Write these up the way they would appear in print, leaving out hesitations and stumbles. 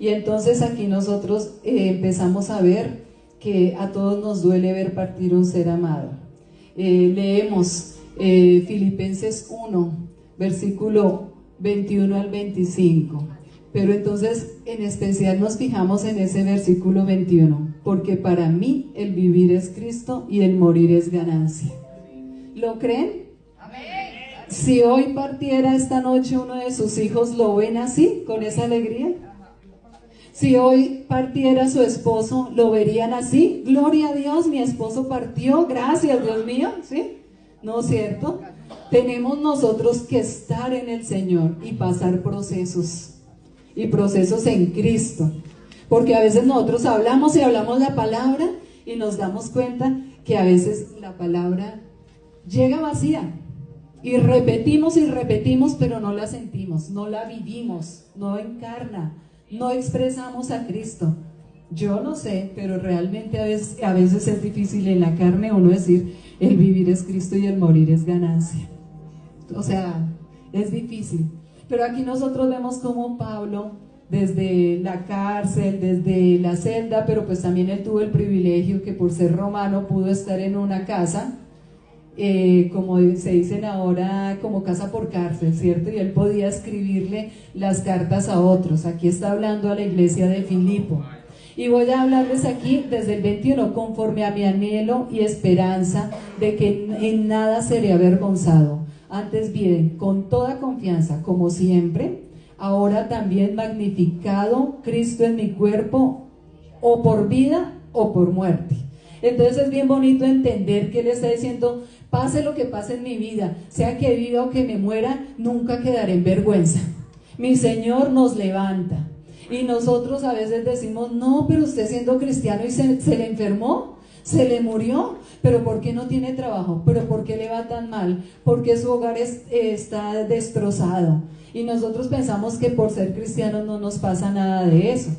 Y entonces aquí nosotros empezamos a ver que a todos nos duele ver partir un ser amado. Leemos Filipenses 1, versículo 21 al 25. Pero entonces en especial nos fijamos en ese versículo 21, porque para mí el vivir es Cristo y el morir es ganancia. ¿Lo creen? Amén. Si hoy partiera esta noche uno de sus hijos, ¿lo ven así, con esa alegría? Si hoy partiera su esposo, ¿lo verían así? Gloria a Dios, mi esposo partió, gracias Dios mío, ¿sí? ¿No es cierto? Tenemos nosotros que estar en el Señor y pasar procesos, y procesos en Cristo, porque a veces nosotros hablamos y hablamos la palabra y nos damos cuenta que a veces la palabra llega vacía y repetimos, pero no la sentimos, no la vivimos, no encarna, no expresamos a Cristo. Yo no sé, pero realmente a veces es difícil en la carne uno decir, el vivir es Cristo y el morir es ganancia. O sea, es difícil. Pero aquí nosotros vemos cómo Pablo, desde la cárcel, desde la celda, pero pues también él tuvo el privilegio que por ser romano pudo estar en una casa, como se dicen ahora, como casa por cárcel, ¿cierto? Y él podía escribirle las cartas a otros. Aquí está hablando a la iglesia de Filipo. Y voy a hablarles aquí desde el 21, conforme a mi anhelo y esperanza de que en nada seré avergonzado. Antes bien, con toda confianza, como siempre, ahora también magnificado Cristo en mi cuerpo, o por vida o por muerte. Entonces es bien bonito entender que él está diciendo, pase lo que pase en mi vida, sea que viva o que me muera, nunca quedaré en vergüenza. Mi Señor nos levanta. Y nosotros a veces decimos, no, pero usted siendo cristiano y se le enfermó, se le murió, pero ¿por qué no tiene trabajo? ¿Pero por qué le va tan mal? ¿Por qué su hogar está destrozado? Y nosotros pensamos que por ser cristianos no nos pasa nada de eso.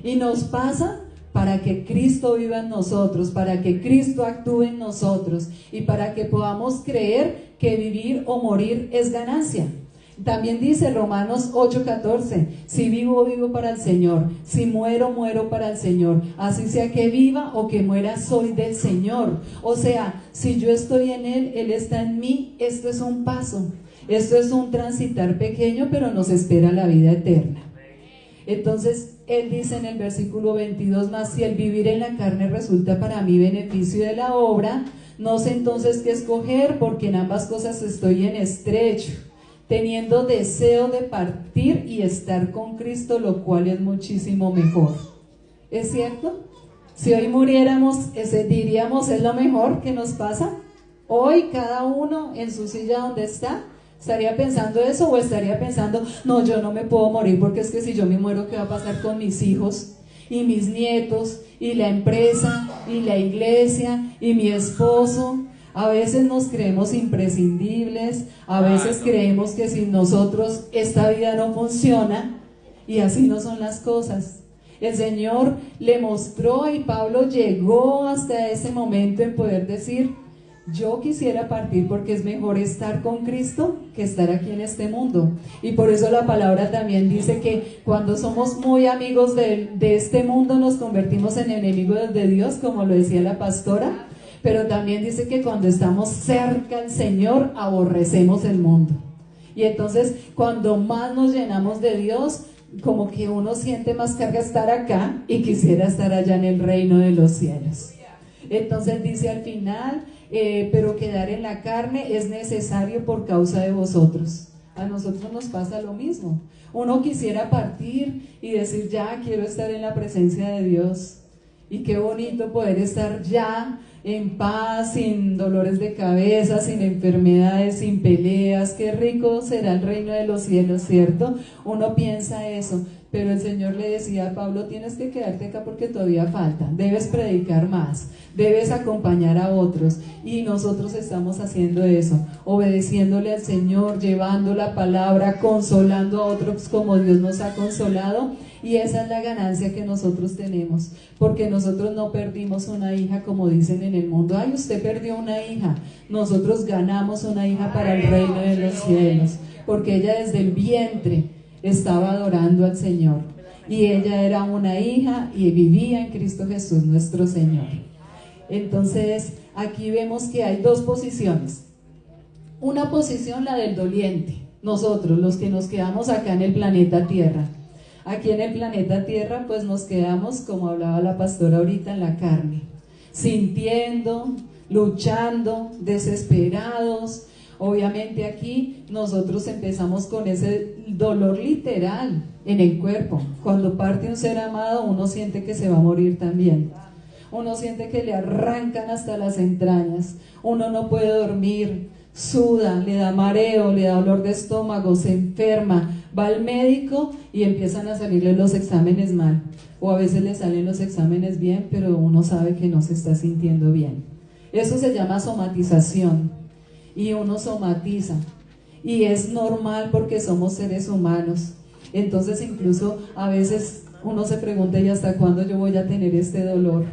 Y nos pasa para que Cristo viva en nosotros, para que Cristo actúe en nosotros y para que podamos creer que vivir o morir es ganancia. También dice Romanos 8:14, si vivo, vivo para el Señor, si muero, muero para el Señor, así sea que viva o que muera, soy del Señor. O sea, si yo estoy en Él, Él está en mí. Esto es un paso, esto es un transitar pequeño, pero nos espera la vida eterna. Entonces, él dice en el versículo 22, más si el vivir en la carne resulta para mí beneficio de la obra, no sé entonces qué escoger, porque en ambas cosas estoy en estrecho, teniendo deseo de partir y estar con Cristo, lo cual es muchísimo mejor. ¿Es cierto? Si hoy muriéramos, diríamos, ¿es lo mejor que nos pasa? Hoy cada uno en su silla donde está, ¿estaría pensando eso o estaría pensando, no, yo no me puedo morir porque es que si yo me muero, ¿qué va a pasar con mis hijos y mis nietos y la empresa y la iglesia y mi esposo? A veces nos creemos imprescindibles, a veces creemos que sin nosotros esta vida no funciona, y así no son las cosas. El Señor le mostró y Pablo llegó hasta ese momento en poder decir, yo quisiera partir porque es mejor estar con Cristo que estar aquí en este mundo. Y por eso la palabra también dice que cuando somos muy amigos de este mundo nos convertimos en enemigos de Dios, como lo decía la pastora. Pero también dice que cuando estamos cerca al Señor, aborrecemos el mundo. Y entonces, cuando más nos llenamos de Dios, como que uno siente más carga estar acá y quisiera estar allá en el reino de los cielos. Entonces dice al final, pero quedar en la carne es necesario por causa de vosotros. A nosotros nos pasa lo mismo. Uno quisiera partir y decir, ya quiero estar en la presencia de Dios. Y qué bonito poder estar ya en paz, sin dolores de cabeza, sin enfermedades, sin peleas. Qué rico será el reino de los cielos, ¿cierto? Uno piensa eso, pero el Señor le decía a Pablo, tienes que quedarte acá porque todavía falta, debes predicar más, debes acompañar a otros, y nosotros estamos haciendo eso, obedeciéndole al Señor, llevando la palabra, consolando a otros como Dios nos ha consolado. Y esa es la ganancia que nosotros tenemos, porque nosotros no perdimos una hija como dicen en el mundo, ay, usted perdió una hija. Nosotros ganamos una hija para el reino de los cielos, porque ella desde el vientre estaba adorando al Señor. y ella era una hija y vivía en Cristo Jesús nuestro Señor. Entonces aquí vemos que hay dos posiciones. Una posición, la del doliente, nosotros los que nos quedamos acá en el planeta Tierra. Aquí en el planeta Tierra pues nos quedamos, como hablaba la pastora ahorita, en la carne, sintiendo, luchando, desesperados. Obviamente aquí nosotros empezamos con ese dolor literal en el cuerpo. Cuando parte un ser amado, uno siente que se va a morir también. Uno siente que le arrancan hasta las entrañas. Uno no puede dormir, suda, le da mareo, le da dolor de estómago, se enferma, va al médico y empiezan a salirle los exámenes mal. O a veces le salen los exámenes bien, pero uno sabe que no se está sintiendo bien. Eso se llama somatización. Y uno somatiza, y es normal porque somos seres humanos. Entonces incluso a veces uno se pregunta, ¿y hasta cuándo yo voy a tener este dolor?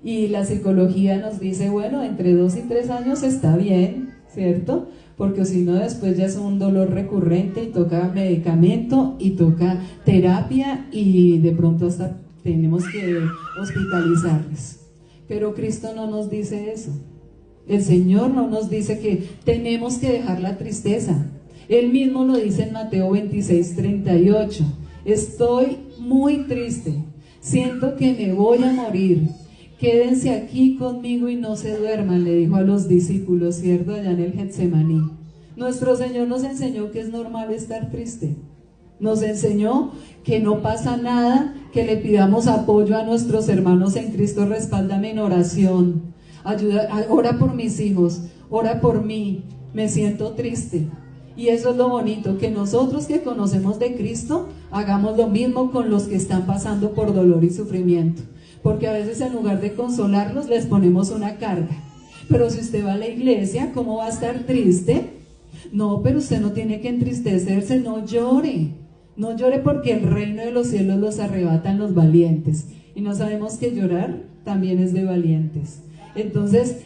Y la psicología nos dice, bueno, entre 2 y 3 años está bien, ¿cierto? Porque si no después ya es un dolor recurrente y toca medicamento y toca terapia y de pronto hasta tenemos que hospitalizarles. Pero Cristo no nos dice eso. El Señor no nos dice que tenemos que dejar la tristeza. Él mismo lo dice en Mateo 26:38. Estoy muy triste, siento que me voy a morir. Quédense aquí conmigo y no se duerman, le dijo a los discípulos, ¿cierto? Allá en el Getsemaní. Nuestro Señor nos enseñó que es normal estar triste. Nos enseñó que no pasa nada, que le pidamos apoyo a nuestros hermanos en Cristo. Respáldame en oración. Ora por mis hijos, ora por mí, me siento triste. Y eso es lo bonito, que nosotros que conocemos de Cristo hagamos lo mismo con los que están pasando por dolor y sufrimiento, porque a veces en lugar de consolarlos les ponemos una carga. Pero si usted va a la iglesia, ¿cómo va a estar triste? No, pero usted no tiene que entristecerse, no llore. No llore porque el reino de los cielos los arrebatan los valientes. Y no sabemos que llorar también es de valientes. Entonces,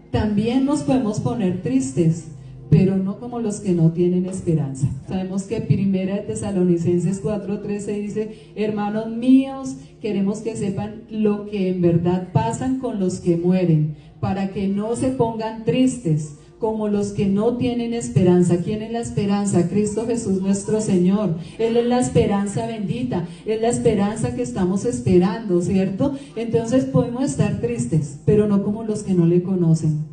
también nos podemos poner tristes, pero no como los que no tienen esperanza. Sabemos que Primera de Tesalonicenses 4:13 dice, hermanos míos, queremos que sepan lo que en verdad pasan con los que mueren, para que no se pongan tristes como los que no tienen esperanza. ¿Quién es la esperanza? Cristo Jesús nuestro Señor. Él es la esperanza bendita, es la esperanza que estamos esperando, ¿cierto? Entonces podemos estar tristes, pero no como los que no le conocen,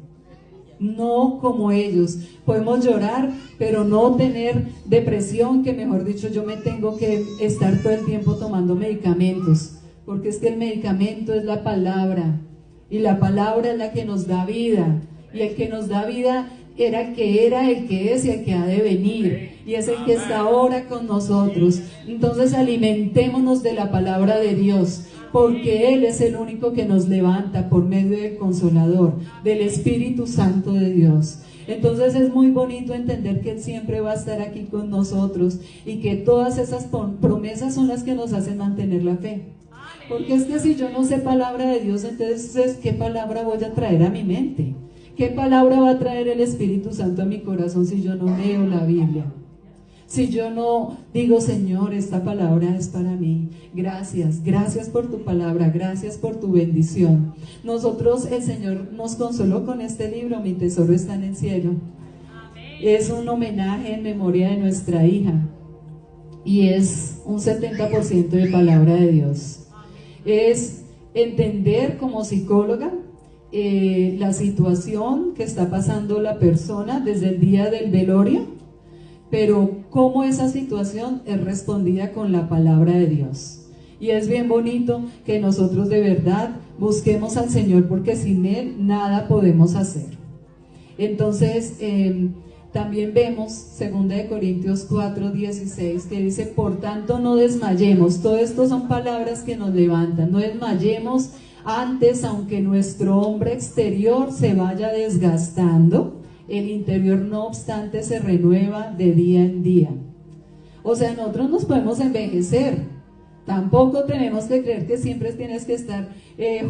no como ellos. Podemos llorar, pero no tener depresión, que mejor dicho yo me tengo que estar todo el tiempo tomando medicamentos, porque es que el medicamento es la palabra, y la palabra es la que nos da vida. Y el que nos da vida era, el que es y el que ha de venir, y es el que está ahora con nosotros. Entonces alimentémonos de la palabra de Dios, porque Él es el único que nos levanta por medio del Consolador, del Espíritu Santo de Dios. Entonces es muy bonito entender que Él siempre va a estar aquí con nosotros, y que todas esas promesas son las que nos hacen mantener la fe. Porque es que si yo no sé palabra de Dios, entonces ¿qué palabra voy a traer a mi mente? ¿Qué palabra va a traer el Espíritu Santo a mi corazón si yo no leo la Biblia? Si yo no digo, Señor, esta palabra es para mí. Gracias, gracias por tu palabra, gracias por tu bendición. Nosotros, el Señor nos consoló con este libro, Mi tesoro está en el cielo. Es un homenaje en memoria de nuestra hija, y es un 70% de palabra de Dios. Es entender como psicóloga la situación que está pasando la persona desde el día del velorio, pero cómo esa situación es respondida con la palabra de Dios. Y es bien bonito que nosotros de verdad busquemos al Señor, porque sin Él nada podemos hacer. Entonces también vemos 2 Corintios 4:16, que dice, por tanto no desmayemos. Todo esto son palabras que nos levantan. No desmayemos. Antes, aunque nuestro hombre exterior se vaya desgastando, el interior no obstante se renueva de día en día. O sea, nosotros nos podemos envejecer, Tampoco tenemos que creer que siempre tienes que estar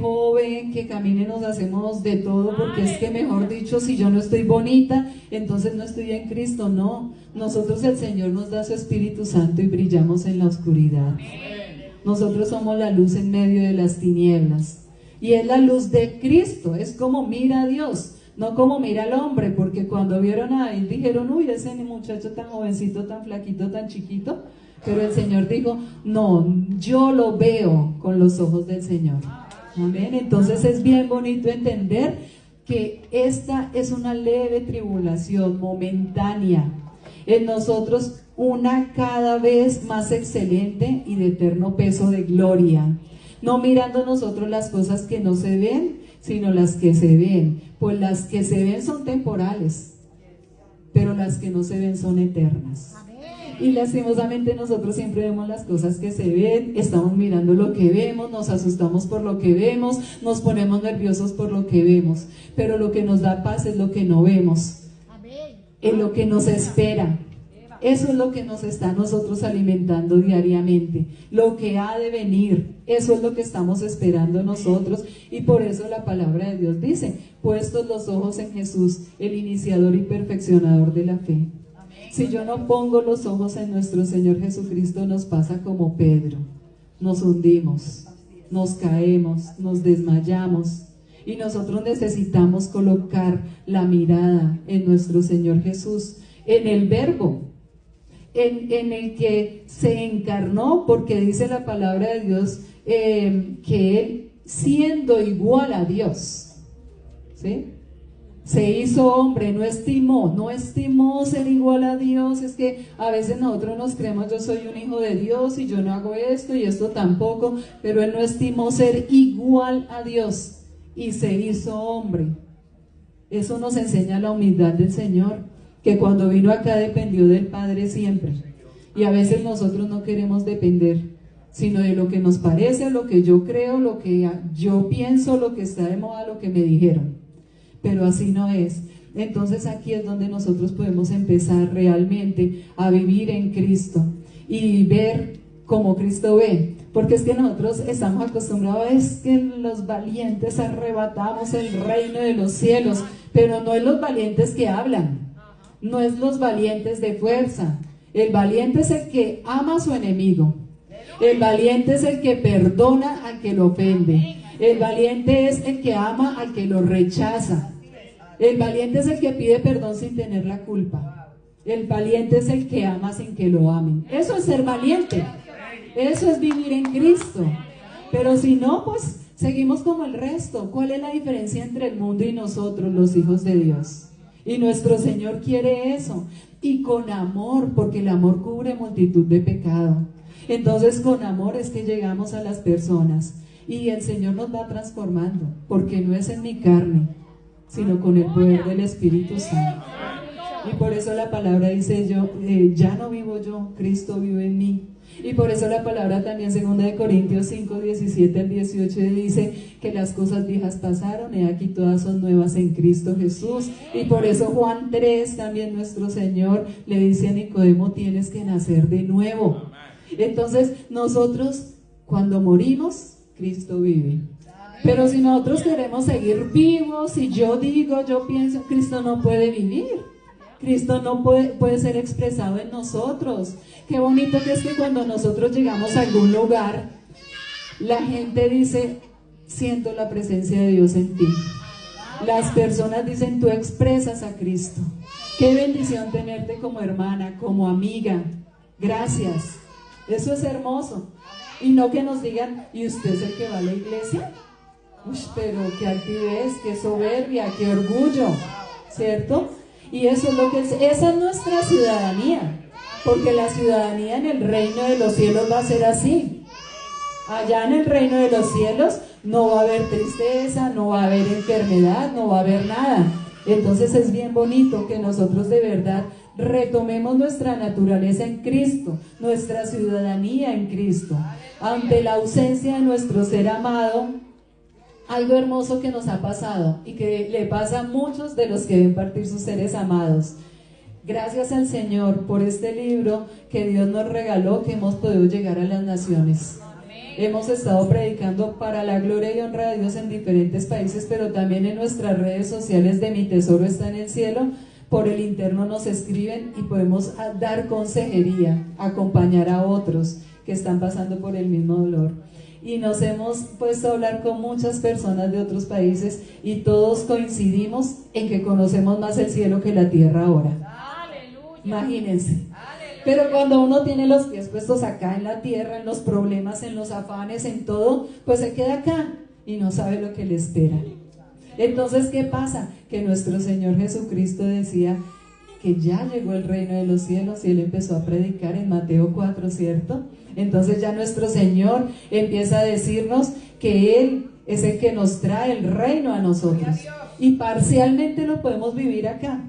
joven, que camine, nos hacemos de todo, porque es que, mejor dicho, si yo no estoy bonita, entonces no estoy en Cristo. No, nosotros, el Señor nos da su Espíritu Santo y brillamos en la oscuridad. Nosotros somos la luz en medio de las tinieblas, y es la luz de Cristo. Es como mira a Dios, no como mira al hombre, porque cuando vieron a él dijeron: uy, ese muchacho tan jovencito, tan flaquito, tan chiquito. Pero el Señor dijo: no, yo lo veo con los ojos del Señor. Amén. Entonces es bien bonito entender que esta es una leve tribulación momentánea, en nosotros una cada vez más excelente y de eterno peso de gloria, no mirando nosotros las cosas que no se ven, sino las que se ven, pues las que se ven son temporales, pero las que no se ven son eternas. Y lastimosamente nosotros siempre vemos las cosas que se ven, estamos mirando lo que vemos, nos asustamos por lo que vemos, nos ponemos nerviosos por lo que vemos, pero lo que nos da paz es lo que no vemos, es lo que nos espera. Eso es lo que nos está nosotros alimentando diariamente, lo que ha de venir. Eso es lo que estamos esperando nosotros, y por eso la palabra de Dios dice: puestos los ojos en Jesús, el iniciador y perfeccionador de la fe. Si yo no pongo los ojos en nuestro Señor Jesucristo, nos pasa como Pedro, nos hundimos, nos caemos, nos desmayamos, y nosotros necesitamos colocar la mirada en nuestro Señor Jesús, en el Verbo, en el que se encarnó, porque dice la palabra de Dios que Él, siendo igual a Dios, ¿sí?, se hizo hombre, no estimó ser igual a Dios. Es que a veces nosotros nos creemos: yo soy un hijo de Dios y yo no hago esto y esto tampoco, pero Él no estimó ser igual a Dios y se hizo hombre. Eso nos enseña la humildad del Señor, que cuando vino acá dependió del Padre siempre, y a veces nosotros no queremos depender sino de lo que nos parece, lo que yo creo, lo que yo pienso, lo que está de moda, lo que me dijeron. Pero así no es. Entonces aquí es donde nosotros podemos empezar realmente a vivir en Cristo y ver como Cristo ve, porque es que nosotros estamos acostumbrados, es que los valientes arrebatamos el reino de los cielos, pero no es los valientes que hablan, no es los valientes de fuerza. El valiente es el que ama a su enemigo, el valiente es el que perdona al que lo ofende, el valiente es el que ama al que lo rechaza. El valiente es el que pide perdón sin tener la culpa. El valiente es el que ama sin que lo amen. Eso es ser valiente. Eso es vivir en Cristo. Pero si no, pues seguimos como el resto. ¿Cuál es la diferencia entre el mundo y nosotros, los hijos de Dios? Y nuestro Señor quiere eso. Y con amor, porque el amor cubre multitud de pecado. Entonces con amor es que llegamos a las personas. Y el Señor nos va transformando, porque no es en mi carne, sino con el poder del Espíritu Santo. Y por eso la palabra dice: ya no vivo yo, Cristo vive en mí. Y por eso la palabra también, 2 Corintios 5, 17 al 18, dice que las cosas viejas pasaron, y aquí todas son nuevas en Cristo Jesús. Y por eso Juan 3, también nuestro Señor le dice a Nicodemo: tienes que nacer de nuevo. Entonces nosotros, cuando morimos, Cristo vive. Pero si nosotros queremos seguir vivos, si yo digo, yo pienso, Cristo no puede vivir. Cristo no puede ser expresado en nosotros. Qué bonito que es que cuando nosotros llegamos a algún lugar, la gente dice: siento la presencia de Dios en ti. Las personas dicen: tú expresas a Cristo. Qué bendición tenerte como hermana, como amiga. Gracias. Eso es hermoso. Y no que nos digan: ¿y usted es el que va a la iglesia? Uy, pero qué altivez, qué soberbia, qué orgullo, ¿cierto? Y eso es lo que esa es nuestra ciudadanía, porque la ciudadanía en el reino de los cielos va a ser así. Allá en el reino de los cielos no va a haber tristeza, no va a haber enfermedad, no va a haber nada. Entonces es bien bonito que nosotros de verdad retomemos nuestra naturaleza en Cristo, nuestra ciudadanía en Cristo. Ante la ausencia de nuestro ser amado, algo hermoso que nos ha pasado y que le pasa a muchos de los que ven partir sus seres amados. Gracias al Señor por este libro que Dios nos regaló, que hemos podido llegar a las naciones. Hemos estado predicando para la gloria y honra de Dios en diferentes países, pero también en nuestras redes sociales de Mi Tesoro está en el cielo. Por el interno nos escriben y podemos dar consejería, acompañar a otros que están pasando por el mismo dolor. Y nos hemos puesto a hablar con muchas personas de otros países y todos coincidimos en que conocemos más el cielo que la tierra ahora. ¡Aleluya! Imagínense. ¡Aleluya! Pero cuando uno tiene los pies puestos acá en la tierra, en los problemas, en los afanes, en todo, pues se queda acá y no sabe lo que le espera. Entonces, ¿qué pasa? Que nuestro Señor Jesucristo decía que ya llegó el reino de los cielos y Él empezó a predicar en Mateo 4, ¿cierto? Entonces ya nuestro Señor empieza a decirnos que Él es el que nos trae el reino a nosotros y parcialmente lo podemos vivir acá.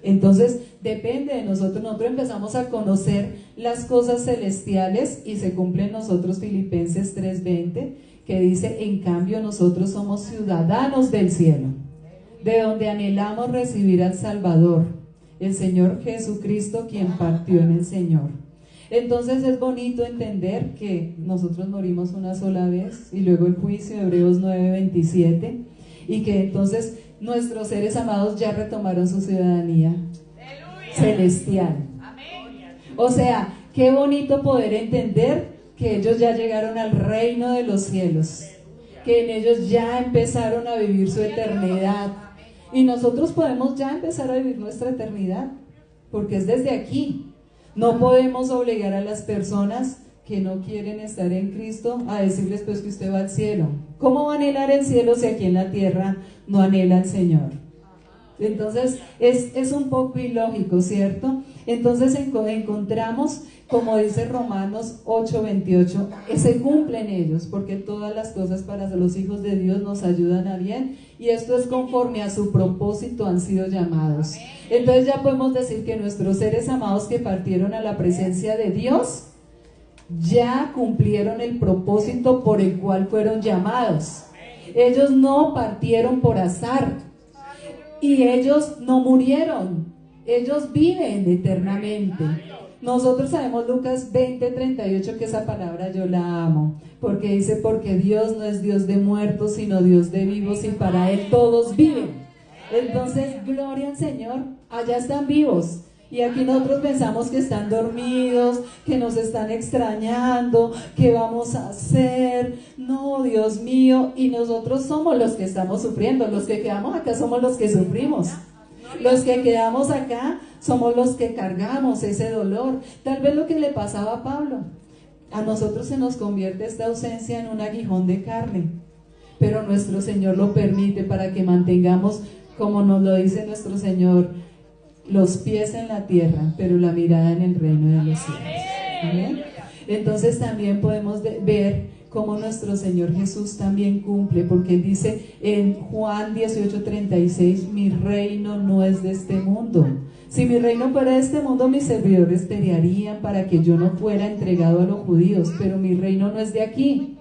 Entonces depende de nosotros. Nosotros empezamos a conocer las cosas celestiales y se cumple en nosotros Filipenses 3:20, que dice: en cambio nosotros somos ciudadanos del cielo, de donde anhelamos recibir al Salvador, el Señor Jesucristo, quien partió en el Señor. Entonces es bonito entender que nosotros morimos una sola vez y luego el juicio, Hebreos 9:27, y que entonces nuestros seres amados ya retomaron su ciudadanía celestial. O sea, qué bonito poder entender que ellos ya llegaron al reino de los cielos, que en ellos ya empezaron a vivir su eternidad, y nosotros podemos ya empezar a vivir nuestra eternidad, porque es desde aquí. No podemos obligar a las personas que no quieren estar en Cristo a decirles pues que usted va al cielo. ¿Cómo va a anhelar el cielo si aquí en la tierra no anhela al Señor? Entonces es un poco ilógico, ¿cierto? Entonces encontramos, como dice Romanos 8:28, que se cumplen ellos, porque todas las cosas para los hijos de Dios nos ayudan a bien, y esto es conforme a su propósito han sido llamados. Entonces ya podemos decir que nuestros seres amados que partieron a la presencia de Dios ya cumplieron el propósito por el cual fueron llamados. Ellos no partieron por azar y ellos no murieron, ellos viven eternamente. Nosotros sabemos Lucas 20:38, que esa palabra yo la amo, porque dice: porque Dios no es Dios de muertos, sino Dios de vivos, y para Él todos viven. Entonces, gloria al Señor, allá están vivos. Y aquí nosotros pensamos que están dormidos, que nos están extrañando, ¿qué vamos a hacer? No, Dios mío, y nosotros somos los que estamos sufriendo. Los que quedamos acá somos los que sufrimos. Los que quedamos acá somos los que cargamos ese dolor. Tal vez lo que le pasaba a Pablo, a nosotros se nos convierte esta ausencia en un aguijón de carne, pero nuestro Señor lo permite para que mantengamos, como nos lo dice nuestro Señor, los pies en la tierra, pero la mirada en el reino de los cielos. ¿Amén? Entonces también podemos ver cómo nuestro Señor Jesús también cumple, porque Él dice en Juan 18:36: mi reino no es de este mundo. Si mi reino fuera de este mundo, mis servidores pelearían para que yo no fuera entregado a los judíos, pero mi reino no es de aquí.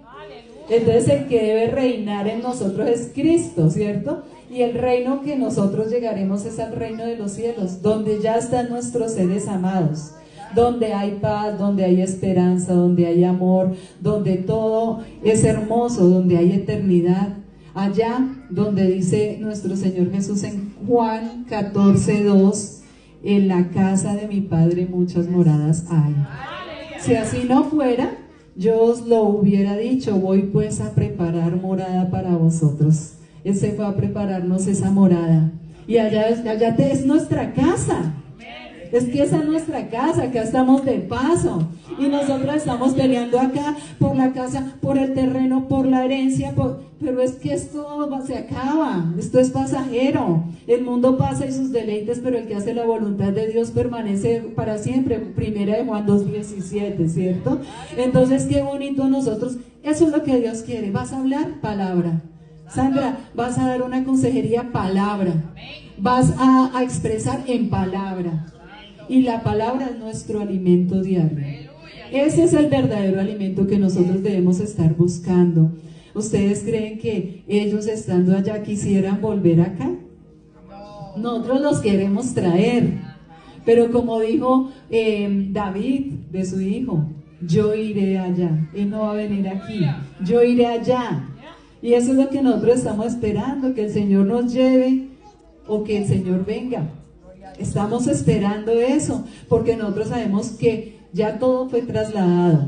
Entonces el que debe reinar en nosotros es Cristo, ¿cierto? Y el reino que nosotros llegaremos es al reino de los cielos, donde ya están nuestros seres amados, donde hay paz, donde hay esperanza, donde hay amor, donde todo es hermoso, donde hay eternidad. Allá donde dice nuestro Señor Jesús en Juan 14:2: en la casa de mi Padre muchas moradas hay. Si así no fuera, yo os lo hubiera dicho: voy pues a preparar morada para vosotros. Él se fue a prepararnos esa morada, y allá es nuestra casa. Es que esa es nuestra casa, acá estamos de paso, y nosotros estamos peleando acá por la casa, por el terreno, por la herencia, pero es que esto se acaba, esto es pasajero. El mundo pasa y sus deleites, pero el que hace la voluntad de Dios permanece para siempre. Primera de Juan 2:17, ¿cierto? Entonces qué bonito nosotros, eso es lo que Dios quiere. ¿Vas a hablar? Palabra. Sandra, vas a dar una consejería, palabra. Vas a expresar en palabra. Y la palabra es nuestro alimento diario. Ese es el verdadero alimento que nosotros debemos estar buscando. ¿Ustedes creen que ellos estando allá quisieran volver acá? Nosotros los queremos traer. Pero como dijo David de su hijo, yo iré allá. Él no va a venir aquí, yo iré allá. Y eso es lo que nosotros estamos esperando, que el Señor nos lleve o que el Señor venga. Estamos esperando eso, porque nosotros sabemos que ya todo fue trasladado.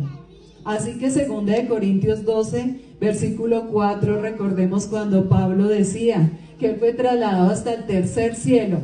Así que 2 Corintios 12, versículo 4, recordemos cuando Pablo decía que él fue trasladado hasta el tercer cielo.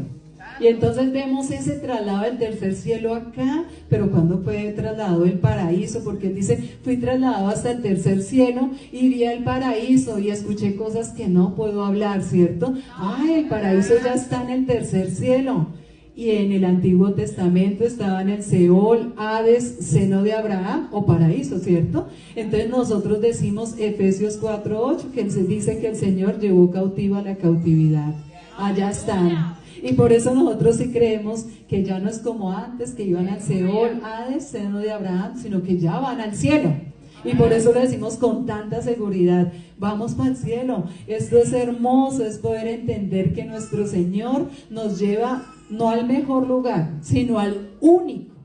Y entonces vemos ese traslado del tercer cielo acá, pero cuando fue trasladado el paraíso, porque él dice, fui trasladado hasta el tercer cielo y vi el paraíso y escuché cosas que no puedo hablar, ¿cierto? Ay, el paraíso ya está en el tercer cielo. Y en el Antiguo Testamento estaban en Seol, Hades, seno de Abraham o paraíso, ¿cierto? Entonces nosotros decimos Efesios 4:8, que dice que el Señor llevó cautivo a la cautividad. Allá están. Y por eso nosotros sí creemos que ya no es como antes, que iban al Seol, Hades, seno de Abraham, sino que ya van al cielo. Y por eso lo decimos con tanta seguridad, vamos para el cielo. Esto es hermoso, es poder entender que nuestro Señor nos lleva no al mejor lugar, sino al único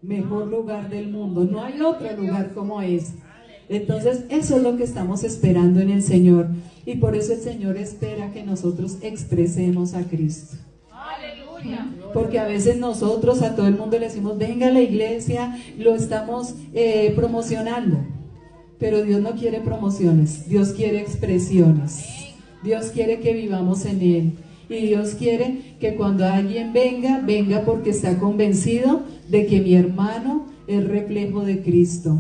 mejor lugar del mundo. No hay otro lugar como ese. Entonces eso es lo que estamos esperando en el Señor. Y por eso el Señor espera que nosotros expresemos a Cristo. Porque a veces nosotros a todo el mundo le decimos, venga a la iglesia, lo estamos promocionando. Pero Dios no quiere promociones, Dios quiere expresiones. Dios quiere que vivamos en Él. Y Dios quiere que cuando alguien venga, venga porque está convencido de que mi hermano es reflejo de Cristo.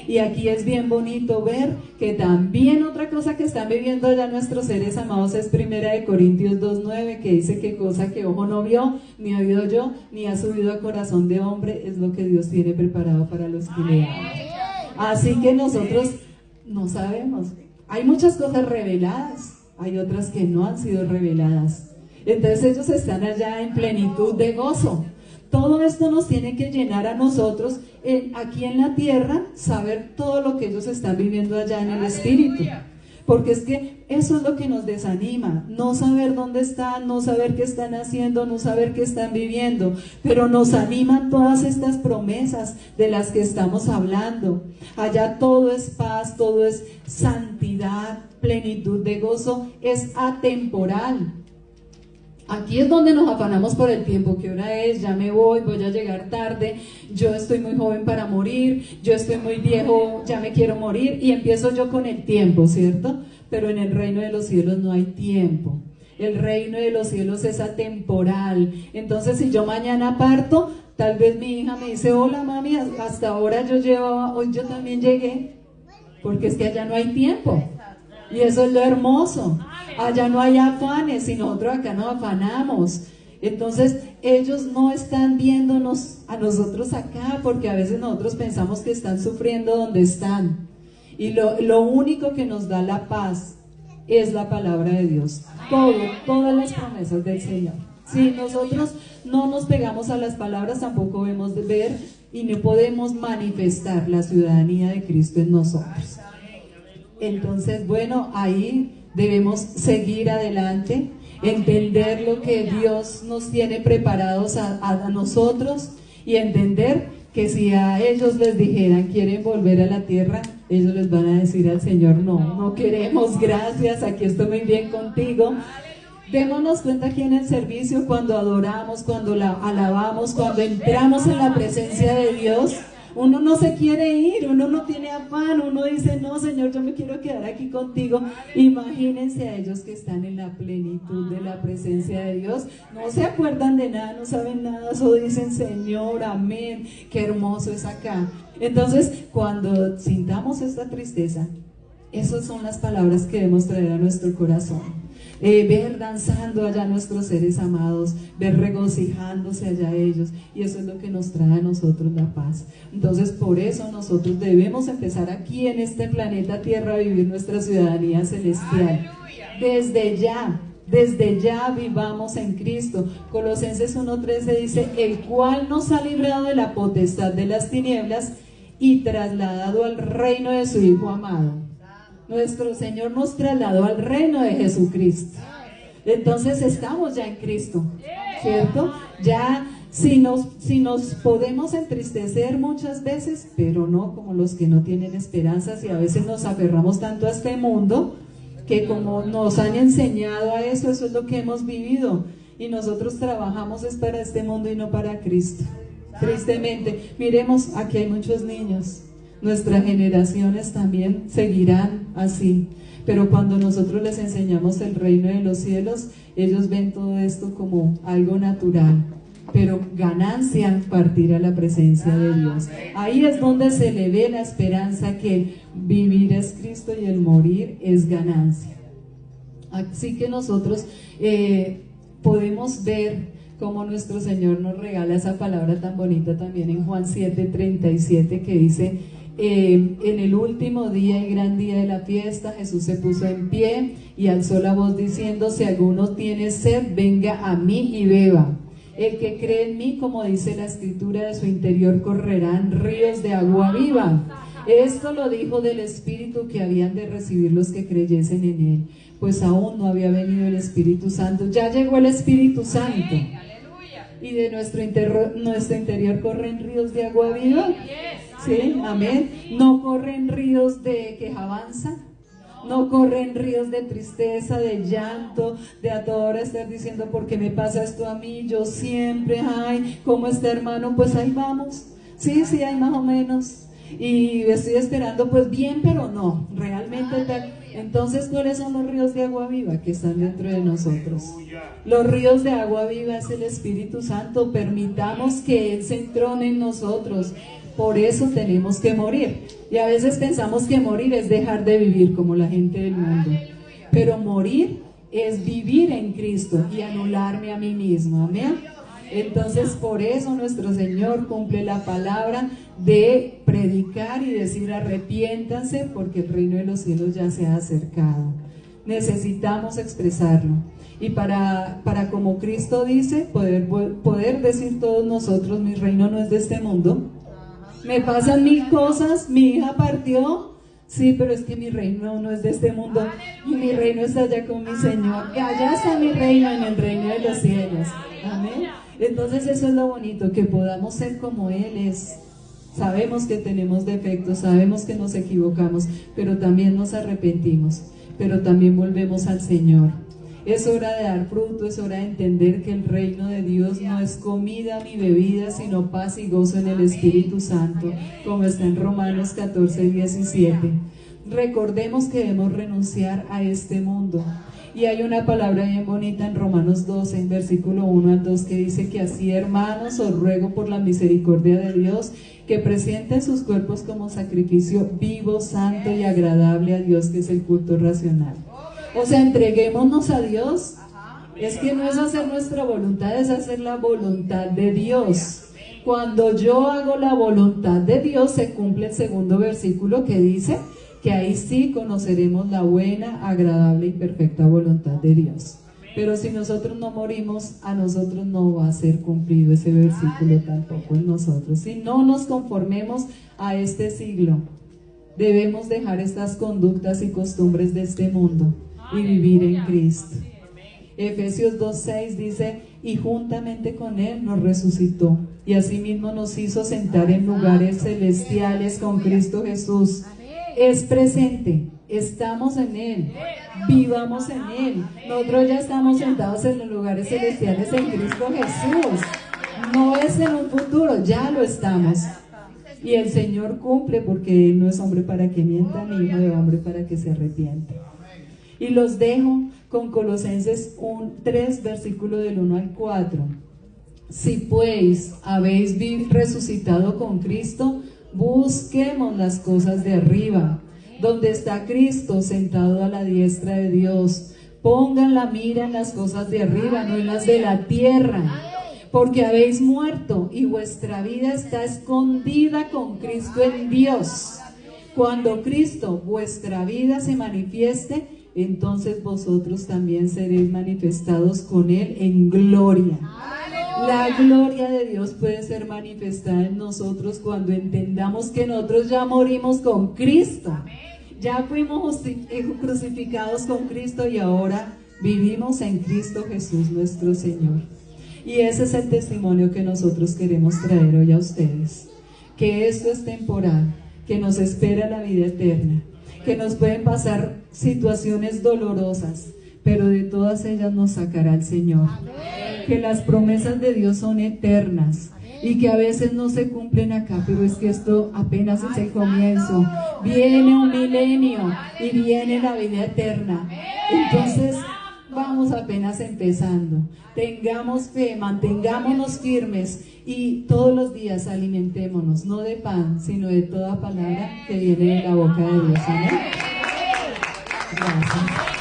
Y aquí es bien bonito ver que también otra cosa que están viviendo ya nuestros seres amados es 1 Corintios 2:9, que dice que cosa que ojo no vio, ni oído yo, ni ha subido a corazón de hombre, es lo que Dios tiene preparado para los que le aman. Así que nosotros no sabemos. Hay muchas cosas reveladas, hay otras que no han sido reveladas. Entonces ellos están allá en plenitud de gozo. Todo esto nos tiene que llenar a nosotros aquí en la tierra, saber todo lo que ellos están viviendo allá en el Espíritu. Porque es que eso es lo que nos desanima, no saber dónde están, no saber qué están haciendo, no saber qué están viviendo, pero nos animan todas estas promesas de las que estamos hablando. Allá todo es paz, todo es santidad, plenitud de gozo, es atemporal. Aquí es donde nos afanamos por el tiempo, ¿qué hora es? Ya me voy a llegar tarde, yo estoy muy joven para morir, yo estoy muy viejo, ya me quiero morir, y empiezo yo con el tiempo, ¿cierto? Pero en el reino de los cielos no hay tiempo. El reino de los cielos es atemporal. Entonces si yo mañana parto, tal vez mi hija me dice, hola mami, hasta ahora yo llevaba, hoy yo también llegué, porque es que allá no hay tiempo. Y eso es lo hermoso. Allá no hay afanes, y nosotros acá nos afanamos. Entonces ellos no están viéndonos a nosotros acá, porque a veces nosotros pensamos que están sufriendo donde están. Y lo único que nos da la paz es la palabra de Dios. Todas las promesas del Señor. Si nosotros no nos pegamos a las palabras, tampoco vemos de ver y no podemos manifestar la ciudadanía de Cristo en nosotros. Entonces, bueno, ahí debemos seguir adelante, entender lo que Dios nos tiene preparados a nosotros, y entender que si a ellos les dijeran quieren volver a la tierra, ellos les van a decir al Señor, no queremos, gracias, aquí estoy muy bien contigo. Démonos cuenta aquí en el servicio, cuando adoramos, cuando alabamos, cuando entramos en la presencia de Dios, uno no se quiere ir, uno no tiene afán, uno dice, no Señor, yo me quiero quedar aquí contigo. Imagínense a ellos que están en la plenitud de la presencia de Dios, no se acuerdan de nada, no saben nada, solo dicen Señor, amén, qué hermoso es acá. Entonces, cuando sintamos esta tristeza, esas son las palabras que debemos traer a nuestro corazón. Ver danzando allá nuestros seres amados, ver regocijándose allá ellos, y eso es lo que nos trae a nosotros la paz. Entonces por eso nosotros debemos empezar aquí en este planeta Tierra a vivir nuestra ciudadanía celestial. Desde ya vivamos en Cristo. Colosenses 1:13 dice, el cual nos ha librado de la potestad de las tinieblas y trasladado al reino de su Hijo amado. Nuestro Señor nos trasladó al reino de Jesucristo. Entonces estamos ya en Cristo, ¿cierto? Ya Si nos podemos entristecer muchas veces, pero no como los que no tienen esperanzas, y a veces nos aferramos tanto a este mundo que como nos han enseñado a eso, eso es lo que hemos vivido, y nosotros trabajamos es para este mundo y no para Cristo. Tristemente, miremos, aquí hay muchos niños, nuestras generaciones también seguirán así, pero cuando nosotros les enseñamos el reino de los cielos, ellos ven todo esto como algo natural, pero ganancia partir a la presencia de Dios. Ahí es donde se le ve la esperanza, que el vivir es Cristo y el morir es ganancia. Así que nosotros podemos ver cómo nuestro Señor nos regala esa palabra tan bonita también en Juan 7:37, que dice: en el último día y gran día de la fiesta, Jesús se puso en pie y alzó la voz diciendo: si alguno tiene sed, venga a mí y beba. El que cree en mí, como dice la escritura, de su interior correrán ríos de agua viva. Esto lo dijo del Espíritu que habían de recibir los que creyesen en él, pues aún no había venido el Espíritu Santo. Ya llegó el Espíritu Santo. Y de nuestro interior corren ríos de agua viva. Sí, amén. No corren ríos de quejabanza, no corren ríos de tristeza, de llanto, de a toda hora estar diciendo: ¿por qué me pasa esto a mí? Yo siempre, ay, ¿cómo está, hermano? Pues ahí vamos. Sí, ahí más o menos. Y estoy esperando, pues bien, pero no, realmente tal. Entonces, ¿cuáles son los ríos de agua viva que están dentro de nosotros? Los ríos de agua viva es el Espíritu Santo. Permitamos que Él se entrone en nosotros. Por eso tenemos que morir. Y a veces pensamos que morir es dejar de vivir como la gente del mundo. Pero morir es vivir en Cristo y anularme a mí mismo. Amén. Entonces, por eso nuestro Señor cumple la palabra de predicar y decir: arrepiéntanse, porque el reino de los cielos ya se ha acercado. Necesitamos expresarlo. Y para como Cristo dice, poder decir todos nosotros: mi reino no es de este mundo. Me pasan 1000 cosas, mi hija partió, sí, pero es que mi reino no es de este mundo, y mi reino está allá con mi Señor, y allá está mi reino, en el reino de los cielos. Amén. Entonces eso es lo bonito, que podamos ser como Él es. Sabemos que tenemos defectos, sabemos que nos equivocamos, pero también nos arrepentimos, pero también volvemos al Señor. Es hora de dar fruto, es hora de entender que el reino de Dios no es comida ni bebida, sino paz y gozo en el Espíritu Santo, como está en Romanos 14:17. Recordemos que debemos renunciar a este mundo. Y hay una palabra bien bonita en Romanos 12, en versículo 1 al 2, que dice que así, hermanos, os ruego por la misericordia de Dios, que presenten sus cuerpos como sacrificio vivo, santo y agradable a Dios, que es el culto racional. O sea, entreguémonos a Dios. Es que no es hacer nuestra voluntad, es hacer la voluntad de Dios. Cuando yo hago la voluntad de Dios, se cumple el segundo versículo que dice que ahí sí conoceremos la buena, agradable y perfecta voluntad de Dios. Pero si nosotros no morimos, a nosotros no va a ser cumplido ese versículo tampoco en nosotros. Si no nos conformemos a este siglo, debemos dejar estas conductas y costumbres de este mundo y vivir en Cristo. Efesios 2:6 dice: y juntamente con Él nos resucitó, y asimismo nos hizo sentar en lugares celestiales con Cristo Jesús. Es presente, estamos en Él, vivamos en Él. Nosotros ya estamos sentados en los lugares celestiales en Cristo Jesús. No es en un futuro, ya lo estamos. Y el Señor cumple, porque Él no es hombre para que mienta, ni hijo de hombre para que se arrepienta. Y los dejo con Colosenses 3, versículo del 1 al 4. Si pues habéis resucitado con Cristo, busquemos las cosas de arriba, donde está Cristo sentado a la diestra de Dios. Pongan la mira en las cosas de arriba, no en las de la tierra, porque habéis muerto y vuestra vida está escondida con Cristo en Dios. Cuando Cristo, vuestra vida, se manifieste, entonces vosotros también seréis manifestados con Él en gloria. La gloria de Dios puede ser manifestada en nosotros cuando entendamos que nosotros ya morimos con Cristo. Ya fuimos crucificados con Cristo y ahora vivimos en Cristo Jesús nuestro Señor. Y ese es el testimonio que nosotros queremos traer hoy a ustedes, que esto es temporal, que nos espera la vida eterna, que nos pueden pasar situaciones dolorosas, pero de todas ellas nos sacará el Señor, que las promesas de Dios son eternas y que a veces no se cumplen acá, pero es que esto apenas es el comienzo. Viene un milenio y viene la vida eterna. Entonces vamos apenas empezando. Tengamos fe, mantengámonos firmes y todos los días alimentémonos, no de pan, sino de toda palabra que viene de la boca de Dios. Amén. Gracias.